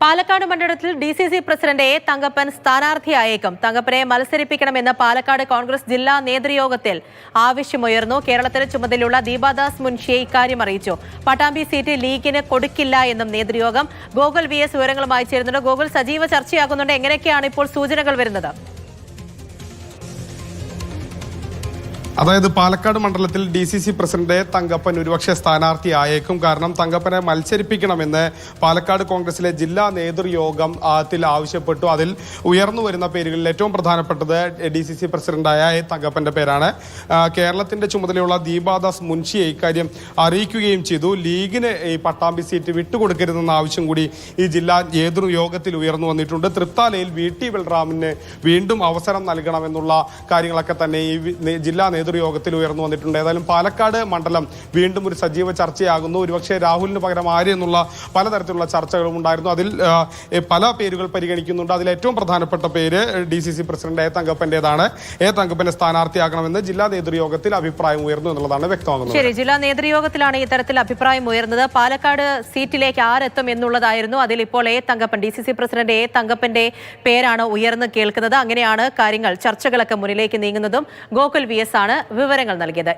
പാലക്കാട് മണ്ഡലത്തിൽ DCC president A Thankappan സ്ഥാനാർത്ഥിയായേക്കും. തങ്കപ്പനെ മത്സരിപ്പിക്കണമെന്ന് പാലക്കാട് കോൺഗ്രസ് ജില്ലാ നേതൃയോഗത്തിൽ ആവശ്യമുയർന്നു. കേരളത്തിന് ചുമതലയുള്ള ദീപാദാസ് മുൻഷിയെ ഇക്കാര്യം അറിയിച്ചു. പട്ടാമ്പി സീറ്റ് ലീഗിന് കൊടുക്കില്ല എന്നും നേതൃയോഗം. ഗോകുൽ VS വിവരങ്ങളുമായി ചേരുന്നുണ്ട്. ഗോകുൽ, സജീവ ചർച്ചയാകുന്നുണ്ട്. എങ്ങനെയൊക്കെയാണ് ഇപ്പോൾ സൂചനകൾ വരുന്നത്? അതായത് പാലക്കാട് മണ്ഡലത്തിൽ DCC പ്രസിഡന്റ് തങ്കപ്പൻ ഒരുപക്ഷെ സ്ഥാനാർത്ഥിയായേക്കും. കാരണം തങ്കപ്പനെ മത്സരിപ്പിക്കണമെന്ന് പാലക്കാട് കോൺഗ്രസിലെ ജില്ലാ നേതൃയോഗം ആവശ്യപ്പെട്ടു. അതിൽ ഉയർന്നു വരുന്ന പേരുകളിൽ ഏറ്റവും പ്രധാനപ്പെട്ടത് DCC പ്രസിഡന്റായ തങ്കപ്പന്റെ പേരാണ്. കേരളത്തിന്റെ ചുമതലയുള്ള ദീപാദാസ് മുൻഷിയെ ഇക്കാര്യം അറിയിക്കുകയും ചെയ്തു. ലീഗിന് ഈ പട്ടാമ്പി സീറ്റ് വിട്ടുകൊടുക്കരുതെന്ന ആവശ്യം കൂടി ഈ ജില്ലാ നേതൃയോഗത്തിൽ ഉയർന്നു വന്നിട്ടുണ്ട്. തൃത്താലയിൽ VT ബൽറാമിന് വീണ്ടും അവസരം നൽകണമെന്നുള്ള കാര്യങ്ങളൊക്കെ തന്നെ ഈ ജില്ലാ നേതൃയോഗത്തിൽ ഉയർന്നു വന്നിട്ടുണ്ട്. ഏതായാലും പാലക്കാട് മണ്ഡലം വീണ്ടും ഒരു സജീവ ചർച്ചയാകുന്നു. ഒരുപക്ഷെ രാഹുലിന് പകരം ആര് എന്നുള്ള പലതരത്തിലുള്ള ചർച്ചകളും ഉണ്ടായിരുന്നു. അതിൽ പല പേരുകൾ പരിഗണിക്കുന്നുണ്ട്. അതിൽ ഏറ്റവും പ്രധാനപ്പെട്ട പേര് DCC പ്രസിഡന്റ് എ തങ്കപ്പന്റേതാണ്. എ തങ്കപ്പനെ സ്ഥാനാർത്ഥിയാക്കണമെന്ന് ജില്ലാ നേതൃയോഗത്തിൽ അഭിപ്രായം ഉയർന്നു എന്നുള്ളതാണ് വ്യക്തമാകുന്നത്. ശരി, ജില്ലാ നേതൃയോഗത്തിലാണ് ഇത്തരത്തിൽ അഭിപ്രായം ഉയർന്നത്. പാലക്കാട് സീറ്റിലേക്ക് ആരെത്തും എന്നുള്ളതായിരുന്നു. അതിൽ ഇപ്പോൾ DCC പ്രസിഡന്റ് എ തങ്കപ്പന്റെ പേരാണ് ഉയർന്നു കേൾക്കുന്നത്. അങ്ങനെയാണ് കാര്യങ്ങൾ, ചർച്ചകളൊക്കെ മുന്നിലേക്ക് നീങ്ങുന്നതും. ഗോകുൽ VS ആണ് വിവരങ്ങൾ നൽകിയത്.